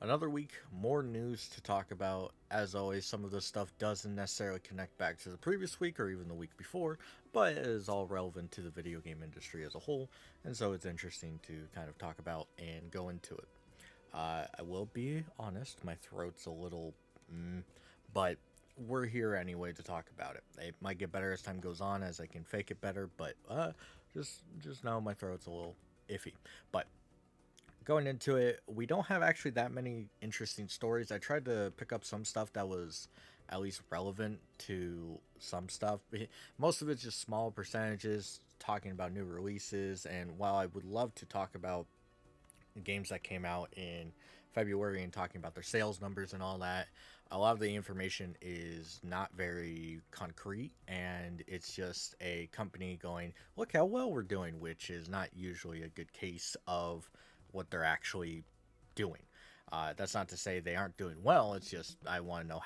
Another week, more news to talk about. As always, some of this stuff doesn't necessarily connect back to the previous week or even the week before, but it is all relevant to the video game industry as a whole, and so it's interesting to kind of talk about and go into it. I will be honest, my throat's a little, but we're here anyway to talk about it. It might get better as time goes on, as I can fake it better, but just know my throat's a little iffy. But going into it, we don't have actually that many interesting stories. I tried to pick up some stuff that was at least relevant to some stuff. Most of it's just small percentages talking about new releases. And while I would love to talk about games that came out in February and talking about their sales numbers and all that, a lot of the information is not very concrete, and it's just a company going, look how well we're doing, which is not usually a good case of what they're actually doing. That's not to say they aren't doing well, it's just I want to know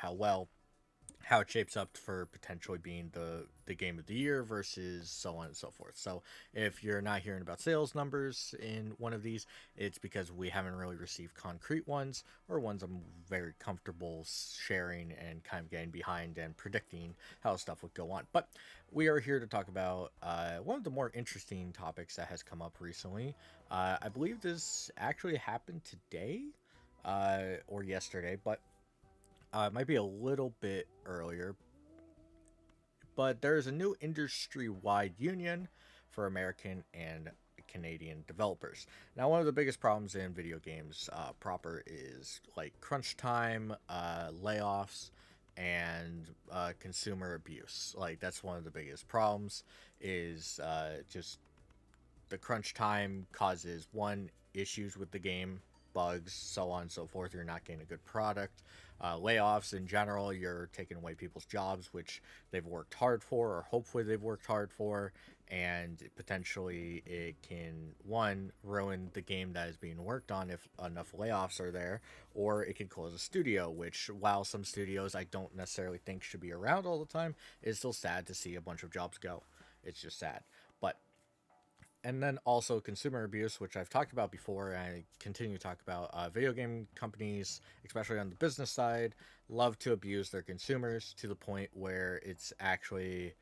how it shapes up for potentially being the game of the year versus so on and so forth. So if you're not hearing about sales numbers in one of these, it's because we haven't really received concrete ones or ones I'm very comfortable sharing and kind of getting behind and predicting how stuff would go on. But we are here to talk about one of the more interesting topics that has come up recently. I believe this actually happened today or yesterday, but it might be a little bit earlier, but there's a new industry wide union for American and Canadian developers. Now, one of the biggest problems in video games proper is like crunch time, layoffs, and consumer abuse. Like, that's one of the biggest problems, is just the crunch time causes one, issues with the game, bugs, so on and so forth. You're not getting a good product. Layoffs in general, you're taking away people's jobs, which they've worked hard for, or hopefully they've worked hard for, and potentially it can, one, ruin the game that is being worked on if enough layoffs are there, or it can close a studio, which, while some studios I don't necessarily think should be around all the time, is still sad to see a bunch of jobs go. It's just sad. But and then also consumer abuse, which I've talked about before, and I continue to talk about. Video game companies, especially on the business side, love to abuse their consumers to the point where it's actually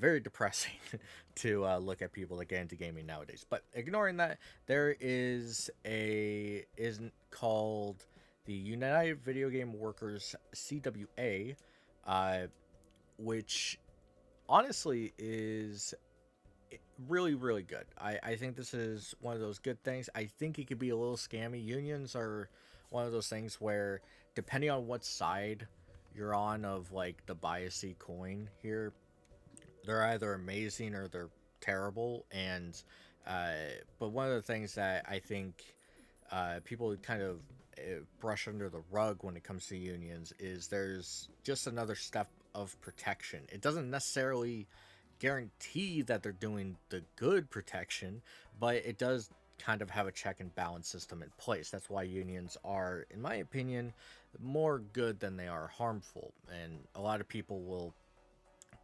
very depressing to look at people that get into gaming nowadays. But ignoring that, there is a isn't called the United Video Game Workers CWA, uh, which honestly is really, really good. I think this is one of those good things. I think it could be a little scammy. Unions are one of those things where, depending on what side you're on of like the biasy coin here, they're either amazing or they're terrible. And but one of the things that I think people kind of brush under the rug when it comes to unions is there's just another step of protection. It doesn't necessarily guarantee that they're doing the good protection, but it does kind of have a check and balance system in place. That's why unions are, in my opinion, more good than they are harmful. And a lot of people will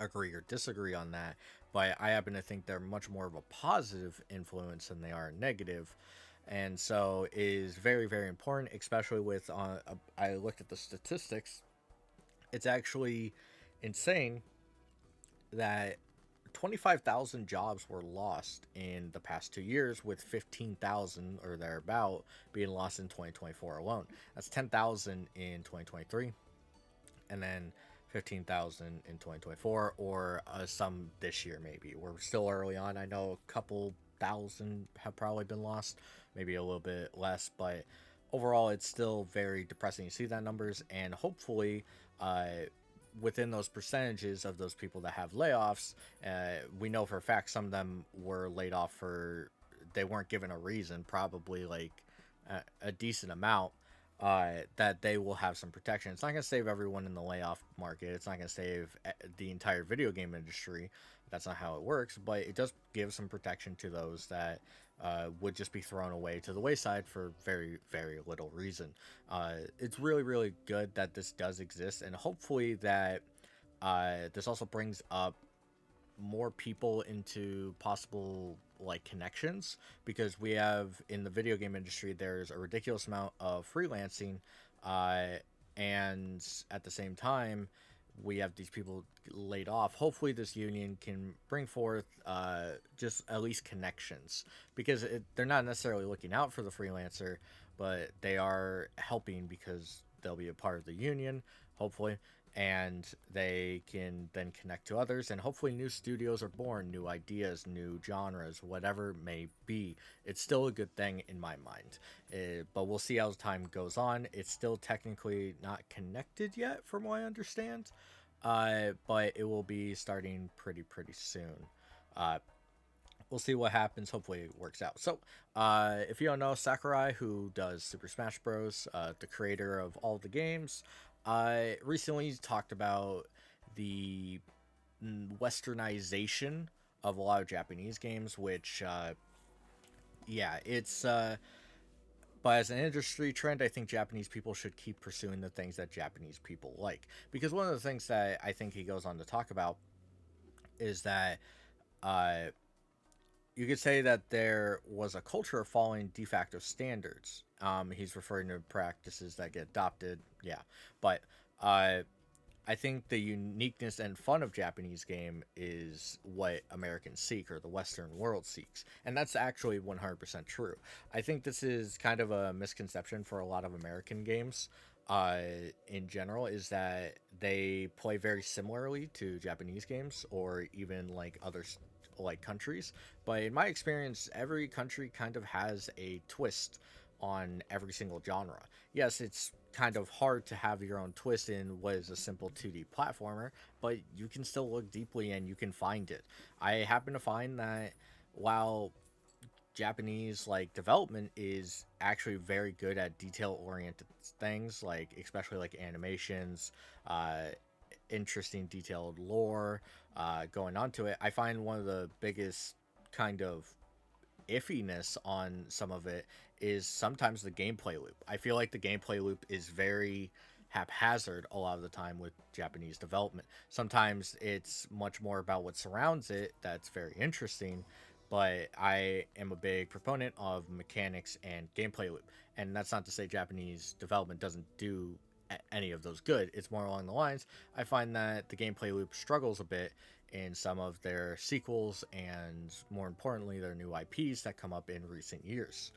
agree or disagree on that, but I happen to think they're much more of a positive influence than they are negative. And so it is very, very important, especially with I looked at the statistics. It's actually insane that 25,000 jobs were lost in the past 2 years, with 15,000 or thereabout being lost in 2024 alone. That's 10,000 in 2023, and then 15,000 in 2024, or some this year maybe. We're still early on. I know a couple thousand have probably been lost, maybe a little bit less, but overall it's still very depressing. You see that numbers, and hopefully within those percentages of those people that have layoffs, we know for a fact some of them were laid off for, they weren't given a reason, probably like a decent amount, that they will have some protection. It's not going to save everyone in the layoff market. It's not going to save the entire video game industry. That's not how it works, but it does give some protection to those that would just be thrown away to the wayside for very, very little reason. It's really, really good that this does exist, and hopefully that this also brings up more people into possible like connections, because we have in the video game industry there's a ridiculous amount of freelancing, uh, and at the same time we have these people laid off. Hopefully this union can bring forth just at least connections, because they're not necessarily looking out for the freelancer, but they are helping because they'll be a part of the union, hopefully, and they can then connect to others, and hopefully new studios are born, new ideas, new genres, whatever it may be. It's still a good thing in my mind. But we'll see how time goes on. It's still technically not connected yet from what I understand, but it will be starting pretty soon. uh, we'll see what happens. Hopefully it works out. So, if you don't know, Sakurai, who does Super Smash Bros., the creator of all the games, recently talked about the westernization of a lot of Japanese games, which, yeah, it's. But as an industry trend, I think Japanese people should keep pursuing the things that Japanese people like. Because one of the things that I think he goes on to talk about is that uh, you could say that there was a culture of following de facto standards. He's referring to practices that get adopted, yeah. But uh, I think the uniqueness and fun of Japanese game is what Americans seek, or the Western world seeks, and that's actually 100% true. I think this is kind of a misconception for a lot of American games. Uh, in general, is that they play very similarly to Japanese games, or even like other like countries. But in my experience, every country kind of has a twist on every single genre. Yes, it's kind of hard to have your own twist in what is a simple 2D platformer, but you can still look deeply and you can find it. I happen to find that while Japanese like development is actually very good at detail oriented things, like especially like animations, uh, interesting detailed lore going on to it, I find one of the biggest kind of iffiness on some of it is sometimes the gameplay loop. I feel like the gameplay loop is very haphazard a lot of the time with Japanese development. Sometimes it's much more about what surrounds it that's very interesting, but I am a big proponent of mechanics and gameplay loop. And that's not to say Japanese development doesn't do any of those good. It's more along the lines, I find that the gameplay loop struggles a bit in some of their sequels, and more importantly their new IPs that come up in recent years,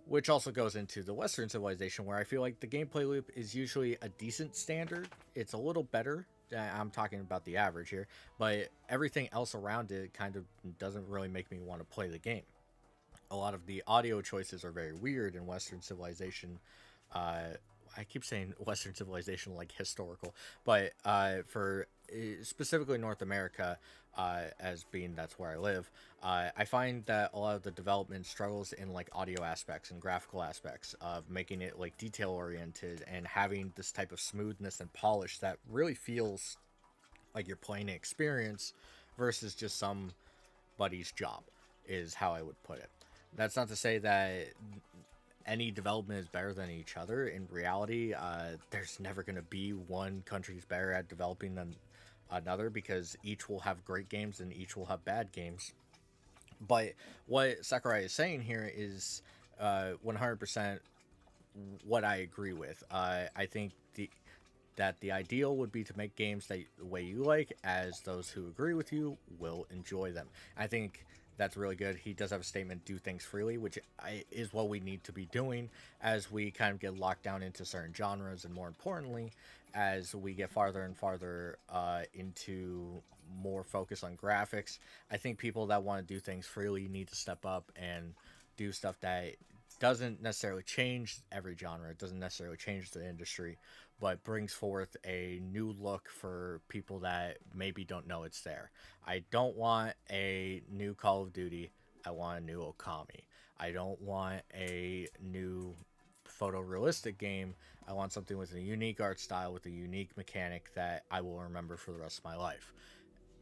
which also goes into the Western civilization, where I feel like the gameplay loop is usually a decent standard. It's a little better. I'm talking about the average here, but everything else around it kind of doesn't really make me want to play the game. A lot of the audio choices are very weird in Western civilization. uh, I keep saying Western civilization like historical, but for specifically North America, as being that's where I live, I find that a lot of the development struggles in like audio aspects and graphical aspects of making it like detail oriented and having this type of smoothness and polish that really feels like you're playing an experience versus just somebody's job, is how I would put it. That's not to say that any development is better than each other. In reality, there's never going to be one country's better at developing than another, because each will have great games and each will have bad games. But what Sakurai is saying here is 100% what I agree with. I think that the ideal would be to make games that the way you like, as those who agree with you will enjoy them. I think that's really good. He does have a statement, do things freely, which is what we need to be doing as we kind of get locked down into certain genres, and more importantly, as we get farther and farther into more focus on graphics. I think people that want to do things freely need to step up and do stuff that doesn't necessarily change every genre. It doesn't necessarily change the industry, but brings forth a new look for people that maybe don't know it's there. I don't want a new Call of Duty. I want a new Okami. I don't want a new photorealistic game. I want something with a unique art style, with a unique mechanic that I will remember for the rest of my life.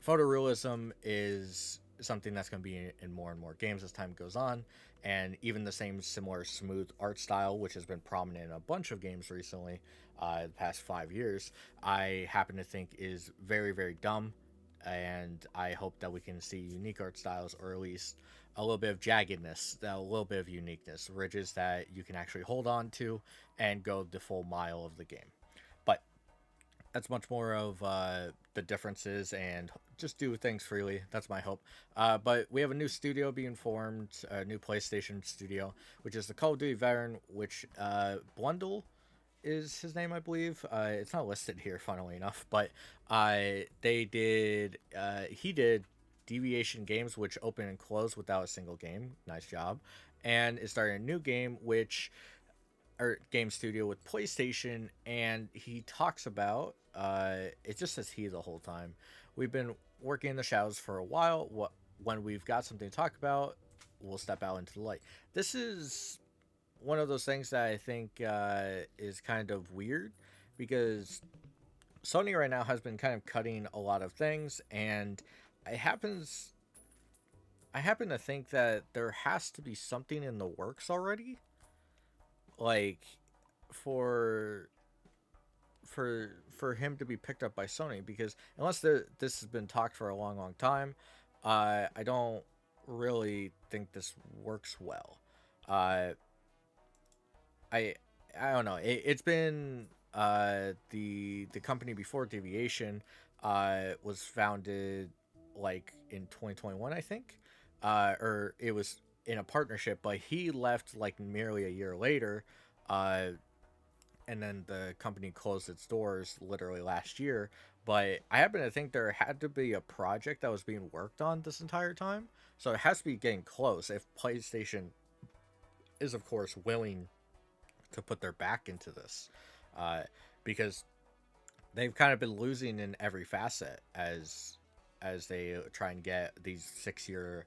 Photorealism is something that's going to be in more and more games as time goes on, and even the same similar smooth art style, which has been prominent in a bunch of games recently, the past 5 years, I happen to think is very, very dumb and I hope that we can see unique art styles, or at least a little bit of jaggedness, a little bit of uniqueness, ridges that you can actually hold on to and go the full mile of the game. But that's much more of the differences and just do things freely. That's my hope. But we have a new studio being formed, a new PlayStation studio, which is the Call of Duty veteran, which Blundell is his name, I believe. It's not listed here, funnily enough, but he did Deviation Games, which opened and closed without a single game. Nice job. And it started a new game, which or game studio with PlayStation, and he talks about it just says he the whole time. We've been working in the shadows for a while. When we've got something to talk about, we'll step out into the light. This is one of those things that I think is kind of weird because Sony right now has been kind of cutting a lot of things, and it happens. I happen to think that there has to be something in the works already, like for for him to be picked up by Sony, because unless this has been talked for a long time, I don't really think this works well. Uh, I I don't know. It's been the company before Deviation was founded like in 2021, I think, or it was in a partnership, but he left like merely a year later. Uh, and then the company closed its doors literally last year. But I happen to think there had to be a project that was being worked on this entire time, so it has to be getting close. If PlayStation is, of course, willing to put their back into this, uh, because they've kind of been losing in every facet as they try and get these 6 year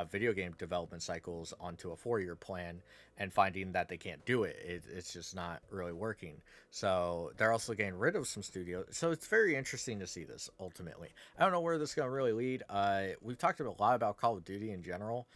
video game development cycles onto a 4 year plan, and finding that they can't do it's just not really working. So they're also getting rid of some studios. So it's very interesting to see this ultimately. I don't know where this is going to really lead. We've talked a lot about Call of Duty in general.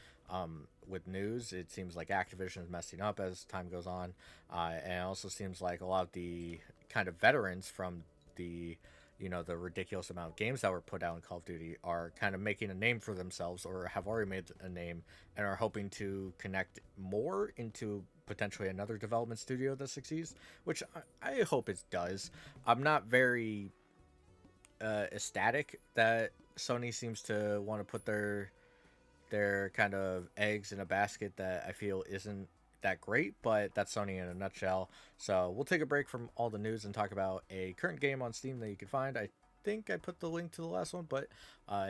With news, it seems like Activision is messing up as time goes on, and it also seems like a lot of the kind of veterans from the the ridiculous amount of games that were put out in Call of Duty are kind of making a name for themselves, or have already made a name, and are hoping to connect more into potentially another development studio that succeeds, which I hope it does. I'm not very ecstatic that Sony seems to want to put their kind of eggs in a basket that I feel isn't that great, but that's Sony in a nutshell. So we'll take a break from all the news and talk about a current game on Steam that you can find. I think I put the link to the last one, but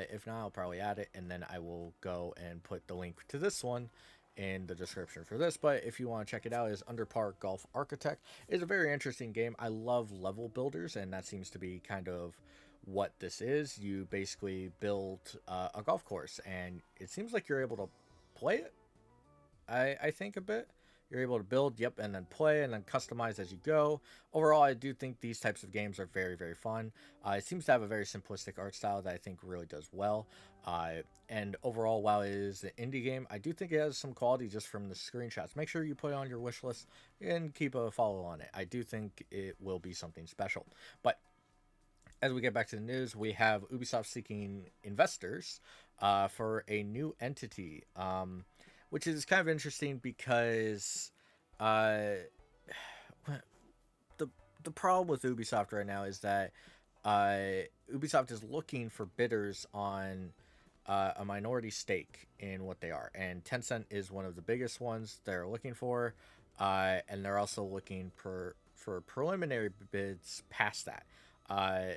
if not, I'll probably add it, and then I will go and put the link to this one in the description for this. But if you want to check it out, is Under Par Golf Architect. It's a very interesting game. I love level builders, and that seems to be kind of what this is. You basically build a golf course, and it seems like you're able to play it. I think a bit. You're able to build, yep, and then play and then customize as you go. Overall, I do think these types of games are very fun. It seems to have a very simplistic art style that I think really does well. And overall, while it is an indie game, I do think it has some quality just from the screenshots. Make sure you put it on your wish list and keep a follow on it. I do think it will be something special. But as we get back to the news, we have Ubisoft seeking investors for a new entity, which is kind of interesting because uh, the the problem with Ubisoft right now is that Ubisoft is looking for bidders on a minority stake in what they are, and Tencent is one of the biggest ones they're looking for, and they're also looking for preliminary bids past that. Uh,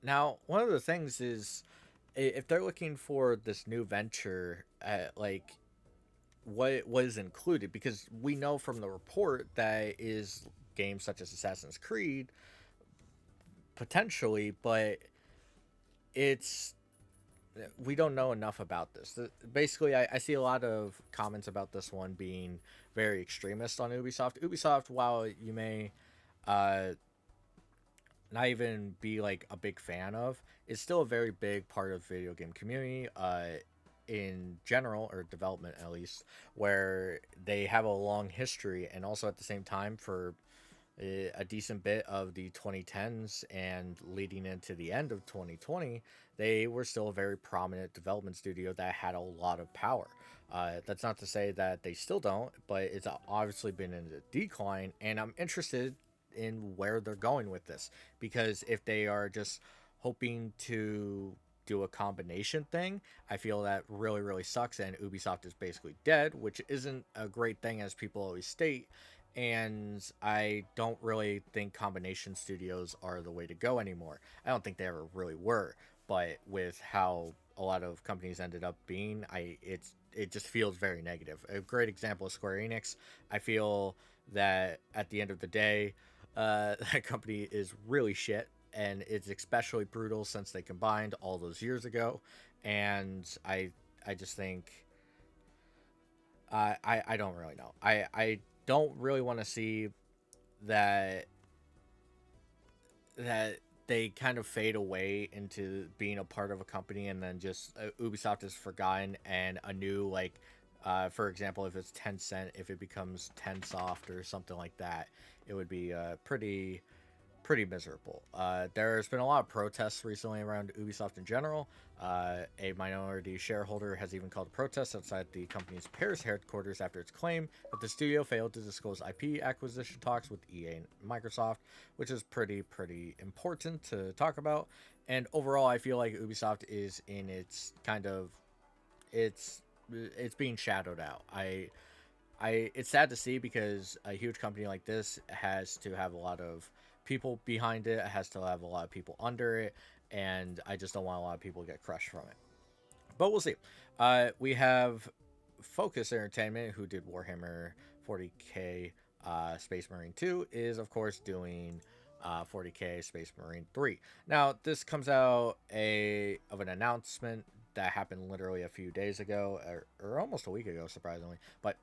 Now, one of the things is, if they're looking for this new venture, like what is included, because we know from the report that is games such as Assassin's Creed potentially, but it's we don't know enough about this. Basically, I see a lot of comments about this one being very extremist on Ubisoft. Ubisoft, while you may uh, not even be like a big fan of, is still a very big part of the video game community in general, or development at least, where they have a long history, and also at the same time, for a decent bit of the 2010s and leading into the end of 2020, they were still a very prominent development studio that had a lot of power. That's not to say that they still don't, but it's obviously been in a decline, and I'm interested in where they're going with this, because if they are just hoping to do a combination thing, I feel that really, really sucks, and Ubisoft is basically dead, which isn't a great thing, as people always state. And I don't really think combination studios are the way to go anymore. I don't think they ever really were, but with how a lot of companies ended up being, it just feels very negative. A great example is Square Enix. I feel that at the end of the day, that company is really shit, and it's especially brutal since they combined all those years ago. And I just think I don't really know. I don't really want to see that that they kind of fade away into being a part of a company, and then just Ubisoft is forgotten, and a new, like, for example, if it's Tencent, if it becomes Tensoft or something like that, it would be pretty miserable. There's been a lot of protests recently around Ubisoft in general. A minority shareholder has even called a protest outside the company's Paris headquarters after its claim that the studio failed to disclose IP acquisition talks with EA and Microsoft, which is pretty important to talk about. And overall, I feel like Ubisoft is in its kind of it's it's being shadowed out. It's sad to see, because a huge company like this has to have a lot of people behind it. It has to have a lot of people under it, and I just don't want a lot of people to get crushed from it. But we'll see. We have Focus Entertainment, who did Warhammer 40k. Space Marine 2 is, of course, doing 40k Space Marine 3. Now, this comes out of an announcement that happened literally a few days ago, or almost a week ago, surprisingly. But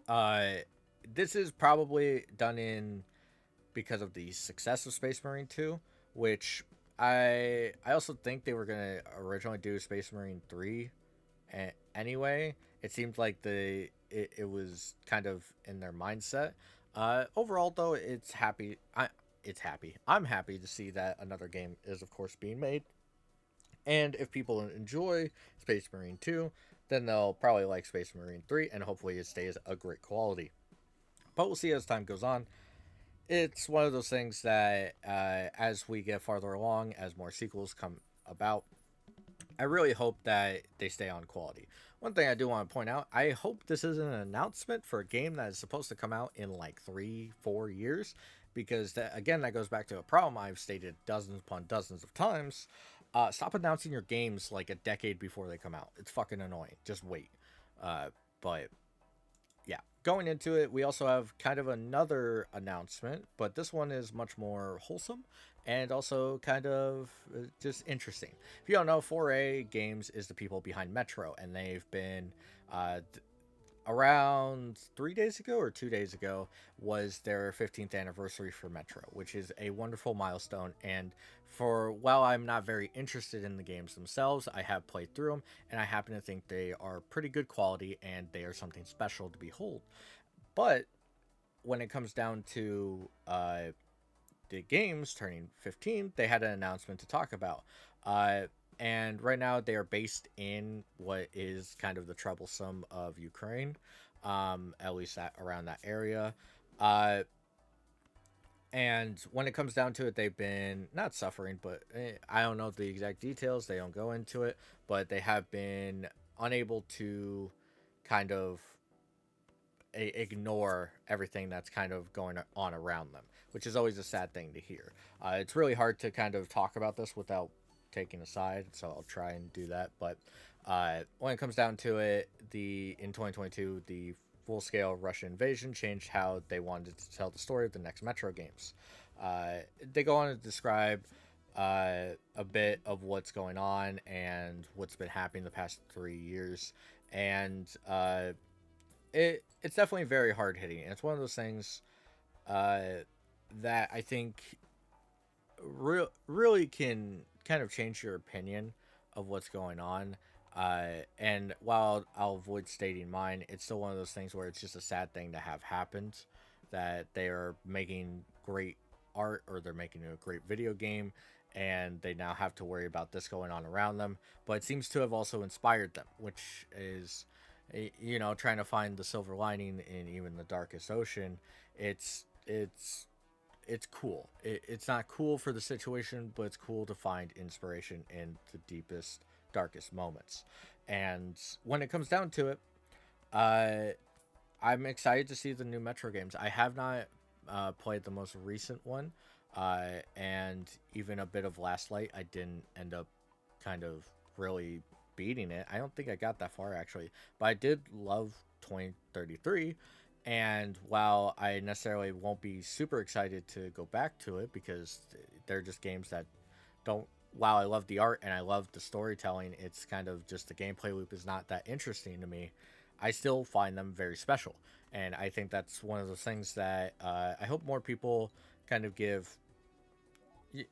uh, this is probably done in because of the success of Space Marine 2, which I also think they were gonna originally do Space Marine 3 anyway. It seemed like it was kind of in their mindset. Overall, though, it's happy. I'm happy to see that another game is, of course, being made. And if people enjoy Space Marine 2, then they'll probably like Space Marine 3, and hopefully it stays a great quality. But we'll see as time goes on. It's one of those things that, as we get farther along, as more sequels come about, I really hope that they stay on quality. One thing I do want to point out, I hope this is an announcement for a game that is supposed to come out in like 3-4 years, because again, that goes back to a problem I've stated dozens upon dozens of times. Stop announcing your games like a decade before they come out. It's fucking annoying. Just wait. But yeah, going into it, we also have kind of another announcement, but this one is much more wholesome and also kind of just interesting. If you don't know, 4A Games is the people behind Metro, and they've been around 3 days ago or 2 days ago was their 15th anniversary for Metro, which is a wonderful milestone. And for while I'm not very interested in the games themselves, I have played through them, and I happen to think they are pretty good quality, and they are something special to behold. But when it comes down to the games turning 15, they had an announcement to talk about. Uh, and right now they are based in what is kind of the troublesome of Ukraine, at least around that area. Uh, and when it comes down to it, they've been not suffering, but I don't know the exact details. They don't go into it, but they have been unable to kind of ignore everything that's kind of going on around them, which is always a sad thing to hear. It's really hard to kind of talk about this without taking a side, so I'll try and do that. But when it comes down to it, in 2022, the full-scale Russian invasion changed how they wanted to tell the story of the next Metro games. They go on to describe a bit of what's going on and what's been happening the past 3 years, and it's definitely very hard hitting. And it's one of those things uh, that I think really can kind of change your opinion of what's going on. And while I'll avoid stating mine, it's still one of those things where it's just a sad thing to have happened. that they are making great art or they're making a great video game, and they now have to worry about this going on around them. But it seems to have also inspired them, which is, trying to find the silver lining in even the darkest ocean. It's cool. It's not cool for the situation, but it's cool to find inspiration in the deepest, darkest moments. And when it comes down to it, uh, I'm excited to see the new Metro games. I have not played the most recent one, and even a bit of Last Light. I didn't end up kind of really beating it. I don't think I got that far actually, but I did love 2033. And while I necessarily won't be super excited to go back to it because they're just games that don't. While I love the art and I love the storytelling, it's kind of just the gameplay loop is not that interesting to me. I still find them very special, and I think that's one of those things that I hope more people kind of give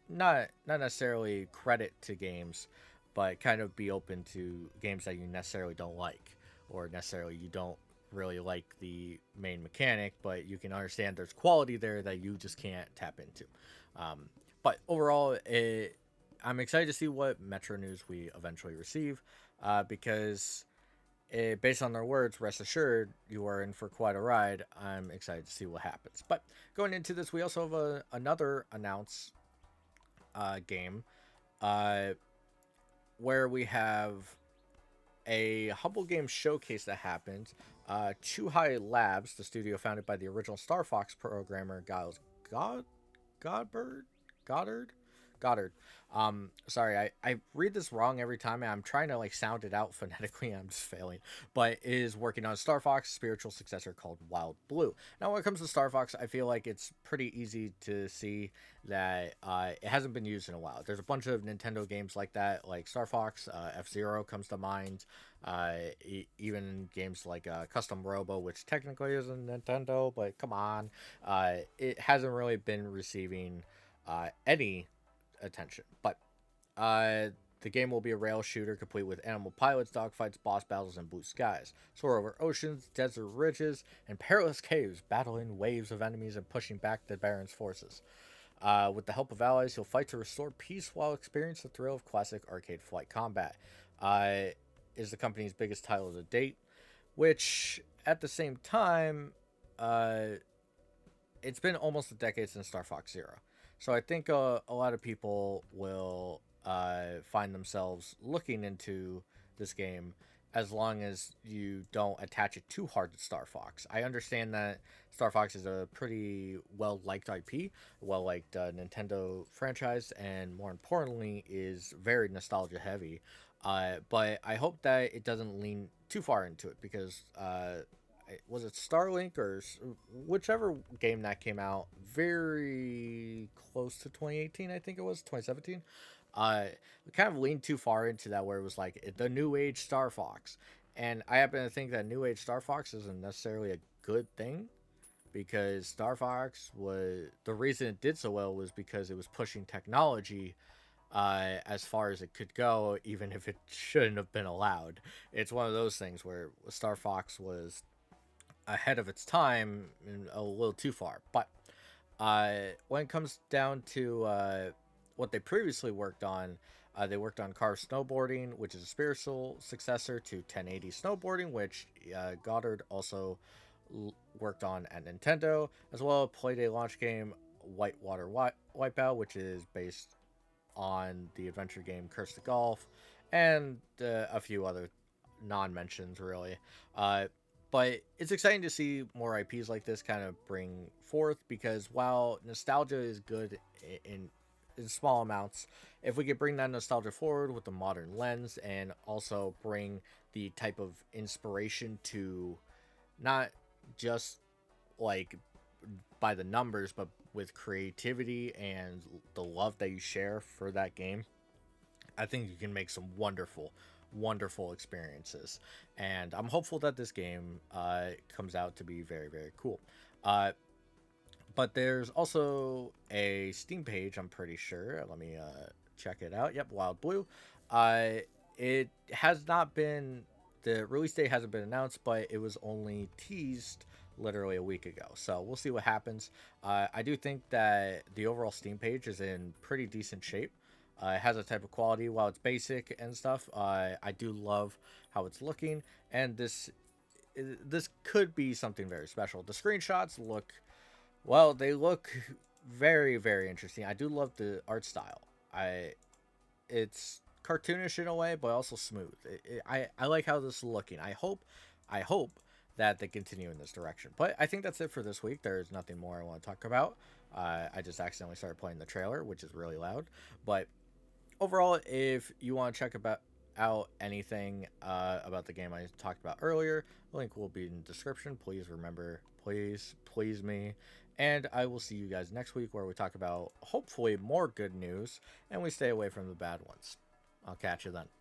not necessarily credit to games, but kind of be open to games that you necessarily don't like, or necessarily you don't really like the main mechanic, but you can understand there's quality there that you just can't tap into. But overall, I'm excited to see what Metro news we eventually receive, because based on their words, rest assured, you are in for quite a ride. I'm excited to see what happens. But going into this, we also have another announced game, uh, where we have a Humble Games showcase that happened. Chuhai Labs, the studio founded by the original Star Fox programmer Giles Godbird, Goddard, Goddard. Sorry, I read this wrong every time, and I'm trying to like sound it out phonetically. I'm just failing. But is working on Star Fox spiritual successor called Wild Blue. Now, when it comes to Star Fox, I feel like it's pretty easy to see that it hasn't been used in a while. There's a bunch of Nintendo games like that, like Star Fox, F-Zero comes to mind. Even games like Custom Robo, which technically is a Nintendo, but come on, it hasn't really been receiving any attention. But the game will be a rail shooter complete with animal pilots, dogfights, boss battles, and blue skies. Soar over oceans, desert ridges, and perilous caves, battling waves of enemies and pushing back the Baron's forces. With the help of allies, you'll fight to restore peace while experiencing the thrill of classic arcade flight combat. Is the company's biggest title to date, which at the same time, uh, it's been almost a decade since Star Fox Zero. So I think a lot of people will find themselves looking into this game as long as you don't attach it too hard to Star Fox. I understand that Star Fox is a pretty well liked IP, well liked Nintendo franchise, and more importantly, is very nostalgia heavy. But I hope that it doesn't lean too far into it because was it Starlink or whichever game that came out very close to 2018, I think it was 2017. It kind of leaned too far into that where it was like the new age Star Fox, and I happen to think that new age Star Fox isn't necessarily a good thing because Star Fox was the reason it did so well was because it was pushing technology as far as it could go, even if it shouldn't have been allowed. It's one of those things where Star Fox was ahead of its time and a little too far. But when it comes down to what they previously worked on, they worked on Car Snowboarding, which is a spiritual successor to 1080 Snowboarding, which Goddard also worked on at Nintendo, as well as Playday launch game Whitewater Wipeout, which is based on the adventure game Curse the Golf, and a few other non-mentions, really. But it's exciting to see more IPs like this kind of bring forth because while nostalgia is good in small amounts, if we could bring that nostalgia forward with a modern lens and also bring the type of inspiration to not just like by the numbers, but with creativity and the love that you share for that game, I think you can make some wonderful experiences. And I'm hopeful that this game comes out to be very, very cool. Uh, but there's also a Steam page, I'm pretty sure. Let me check it out. Yep, Wild Blue. Uh, it has not been, the release date hasn't been announced, but it was only teased literally a week ago. So we'll see what happens. I do think that the overall Steam page is in pretty decent shape. It has a type of quality while it's basic and stuff. I do love how it's looking, and this could be something very special. The screenshots look, well, they look very, very interesting. I do love the art style. It's cartoonish in a way, but also smooth. I like how this is looking. I hope that they continue in this direction. But I think that's it for this week. There's nothing more I want to talk about. I just accidentally started playing the trailer, which is really loud. But overall, if you want to check out anything about the game I talked about earlier, the link will be in the description. Please remember, please me. And I will see you guys next week where we talk about hopefully more good news and we stay away from the bad ones. I'll catch you then.